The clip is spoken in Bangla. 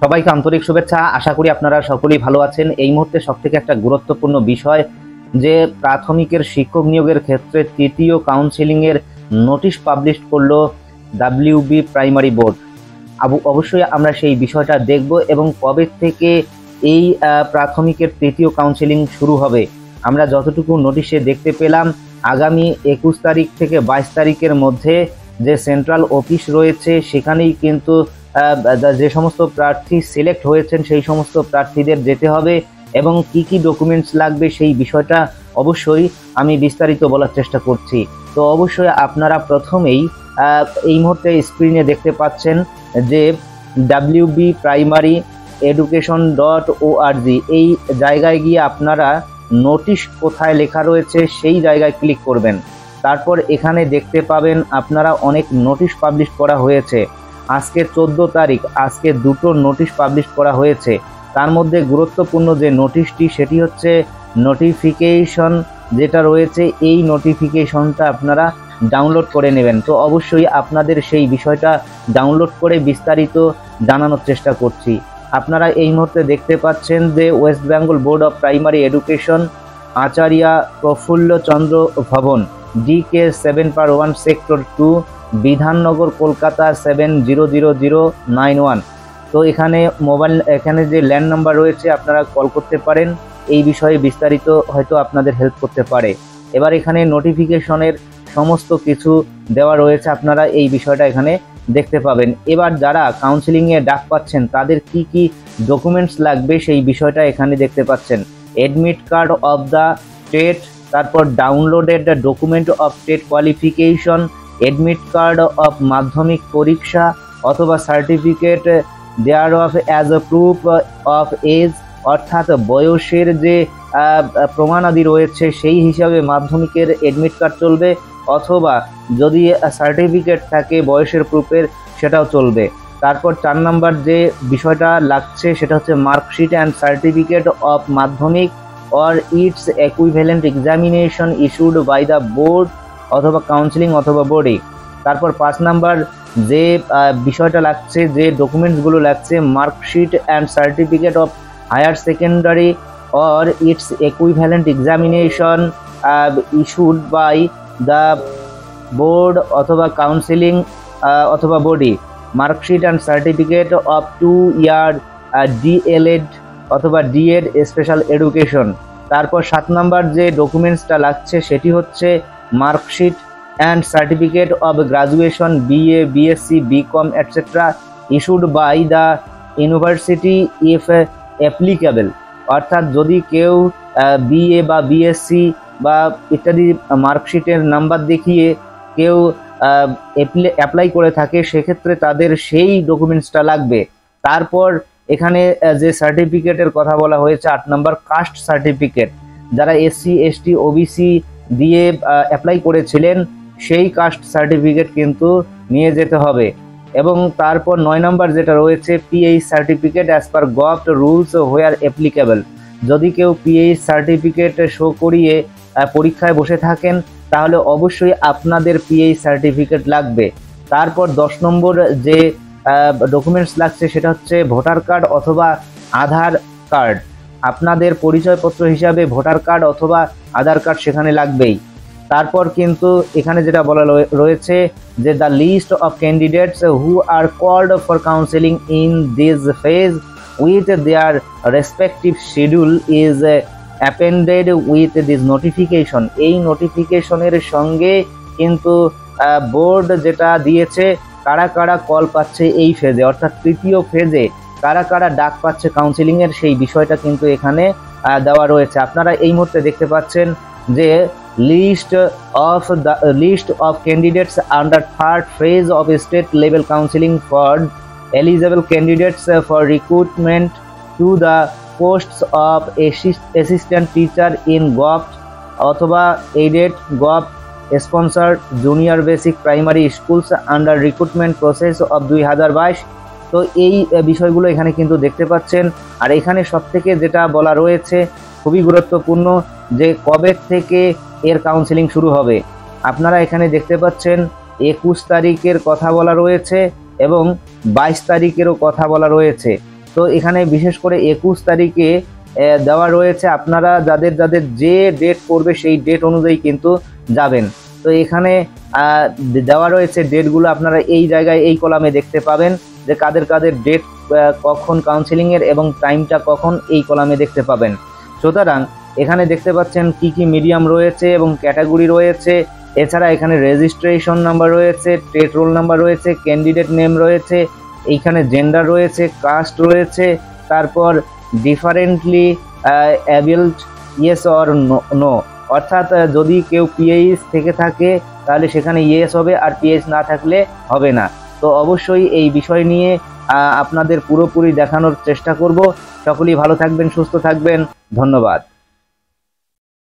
সবাইকে আন্তরিক শুভেচ্ছা। আশা করি আপনারা সকলেই ভালো আছেন। এই মুহূর্তে সবথেকে একটা গুরুত্বপূর্ণ বিষয় যে প্রাথমিকের শিক্ষক নিয়োগের ক্ষেত্রে তৃতীয় কাউন্সেলিংয়ের নোটিশ পাবলিশ করলো ডাব্লিউবি প্রাইমারি বোর্ড। অবশ্যই আমরা সেই বিষয়টা দেখব এবং কবে থেকে এই প্রাথমিকের তৃতীয় কাউন্সেলিং শুরু হবে। আমরা যতটুকু নোটিশে দেখতে পেলাম আগামী 21 তারিখ থেকে 22 তারিখের মধ্যে যে সেন্ট্রাল অফিস রয়েছে সেখানেই কিন্তু যে সমস্ত প্রার্থী সিলেক্ট হয়েছেন সেই সমস্ত প্রার্থীদের যেতে হবে এবং কি কি ডকুমেন্টস লাগবে সেই বিষয়টা অবশ্যই আমি বিস্তারিত বলার চেষ্টা করছি। তো অবশ্যই আপনারা প্রথমেই এই মুহূর্তে স্ক্রিনে দেখতে পাচ্ছেন যে ডাব্লিউবি প্রাইমারি education.org এই জায়গায় গিয়ে আপনারা নোটিশ কোথায় লেখা রয়েছে সেই জায়গায় ক্লিক করবেন। তারপর এখানে দেখতে পাবেন আপনারা অনেক নোটিশ পাবলিশ করা হয়েছে। আজকে 14 তারিখ, আজকে দুটো নোটিশ পাবলিশ করা হয়েছে। তার মধ্যে গুরুত্বপূর্ণ যে নোটিশটি সেটি হচ্ছে নোটিফিকেশন যেটা রয়েছে, এই নোটিফিকেশনটা আপনারা ডাউনলোড করে নেবেন। তো অবশ্যই আপনাদের সেই বিষয়টা ডাউনলোড করে বিস্তারিত জানানোর চেষ্টা করছি। আপনারা এই মুহূর্তে দেখতে পাচ্ছেন যে West Bengal board of primary education, Acharya Prafulla Chandra Bhavan, DK 7/1 sector 2, Bidhannagar, Kolkata 700091। তো এখানে এখানে যে ল্যান্ড নাম্বার রয়েছে আপনারা কল করতে পারেন, এই বিষয়ে বিস্তারিত হয়তো আপনাদের হেল্প করতে পারে। এবার এখানে নোটিফিকেশনের সমস্ত কিছু দেওয়া রয়েছে, আপনারা এই বিষয়টা এখানে দেখতে পাবেন। এবার যারা কাউন্সিলিংয়ে ডাক পাচ্ছেন তাদের কি কি ডকুমেন্টস লাগবে সেই বিষয়টা এখানে দেখতে পাচ্ছেন। Admit card of the state, তারপর downloaded document of state qualification, admit card of Madhyamik পরীক্ষা অথবা certificate thereof as a proof of age, অর্থাৎ বয়সের যে প্রমাণাদি রয়েছে সেই হিসাবে মাধ্যমিকের অ্যাডমিট কার্ড চলবে, অথবা যদি সার্টিফিকেট থাকে বয়সের প্রুফের সেটাও চলবে। তারপর 4 নাম্বার যে বিষয়টা লাগছে সেটা হচ্ছে marksheet and certificate of Madhyamik or its equivalent examination issued by the board অথবা কাউন্সিলিং অথবা বোর্ডে। তারপর 5 নাম্বার যে বিষয়টা লাগছে, যে ডকুমেন্টসগুলো লাগছে, marksheet and certificate of higher secondary or its equivalent examination issued by the board অথবা কাউন্সিলিং অথবা body, marksheet and certificate of 2 year DLED অথবা DED স্পেশাল এডুকেশন। তারপর 7 নাম্বার যে ডকুমেন্টসটা লাগছে সেটি হচ্ছে marksheet and certificate of graduation BA, BSc, BCom etcetera issued by the university if applicable, অর্থাৎ যদি কেউ BA বা BSc বা ইত্যাদি মার্কশিটের নাম্বার দেখিয়ে কেউ অ্যাপ্লাই করে থাকে সেক্ষেত্রে তাদের সেই ডকুমেন্টসটা লাগবে। তারপর এখানে যে সার্টিফিকেটের কথা বলা হয়েছে 8 নাম্বার কাস্ট সার্টিফিকেট, যারা SC, ST, OBC দিয়ে অ্যাপ্লাই করেছিলেন সেই কাস্ট সার্টিফিকেট কিন্তু নিয়ে যেতে হবে। এবং তারপর 9 নাম্বার যেটা রয়েছে PH certificate as per government rules where applicable, যদি কেউ PH সার্টিফিকেট শো করিয়ে পরীক্ষায় বসে থাকেন তাহলে অবশ্যই আপনাদের PH সার্টিফিকেট লাগবে। তারপর 10 নম্বর যে ডকুমেন্টস লাগছে সেটা হচ্ছে ভোটার কার্ড অথবা আধার কার্ড। আপনাদের পরিচয়পত্র হিসাবে ভোটার কার্ড অথবা আধার কার্ড সেখানে লাগবেই। তারপর কিন্তু এখানে যেটা বলা রয়েছে যে the list of candidates who are called for counselling in this phase with their respective schedule is appended with this notification. এই নোটিফিকেশনের সঙ্গে কিন্তু বোর্ড যেটা দিয়েছে কারা কারা কল পাচ্ছে এই ফেজে, অর্থাৎ তৃতীয় ফেজে কারা কারা ডাক পাচ্ছে কাউন্সিলিংয়ের সেই বিষয়টা কিন্তু এখানে দেওয়া রয়েছে। আপনারা এই মুহূর্তে দেখতে পাচ্ছেন যে list of candidates under 3rd phase of state level counselling for eligible candidates for recruitment to the posts of assistant teacher in government অথবা aided gov sponsored junior basic primary schools under recruitment process of 2022। তো এই বিষয়গুলো এখানে কিন্তু দেখতে পাচ্ছেন। আর এখানে সবথেকে যেটা বলা রয়েছে খুবই গুরুত্বপূর্ণ যে কবে থেকে এর কাউন্সিলিং শুরু হবে। আপনারা এখানে দেখতে পাচ্ছেন 21 তারিখের কথা বলা রয়েছে এবং 22 তারিখেরও কথা বলা রয়েছে। তো এখানে বিশেষ করে 21 তারিখে দেওয়া রয়েছে, আপনারা যাদের যাদের যে ডেট পড়বে সেই ডেট অনুযায়ী কিন্তু যাবেন। তো এখানে দেওয়া রয়েছে ডেটগুলো, আপনারা এই জায়গায় এই কলামে দেখতে পাবেন যে কাদের কাদের ডেট কখন কাউন্সিলিংয়ের এবং টাইমটা কখন, এই কলামে দেখতে পাবেন। সুতরাং এখানে দেখতে পাচ্ছেন কি কি মিডিয়াম রয়েছে এবং ক্যাটাগরি রয়েছে। এছাড়া এখানে রেজিস্ট্রেশন নাম্বার রয়েছে, টেট রোল নাম্বার রয়েছে, ক্যান্ডিডেট নেম রয়েছে, এইখানে জেন্ডার রয়েছে, কাস্ট রয়েছে, তারপর ডিফারেন্টলি অ্যাবিলড ইয়েস অর নো, অর্থাৎ যদি কেউ পিএইচ থেকে থাকে তাহলে সেখানে ইয়েস হবে, আর পিএইচ না থাকলে হবে না। তো অবশ্যই এই বিষয় নিয়ে আপনাদের পুরোপুরি দেখানোর চেষ্টা করব। সকলেই ভালো থাকবেন, সুস্থ থাকবেন, ধন্যবাদ।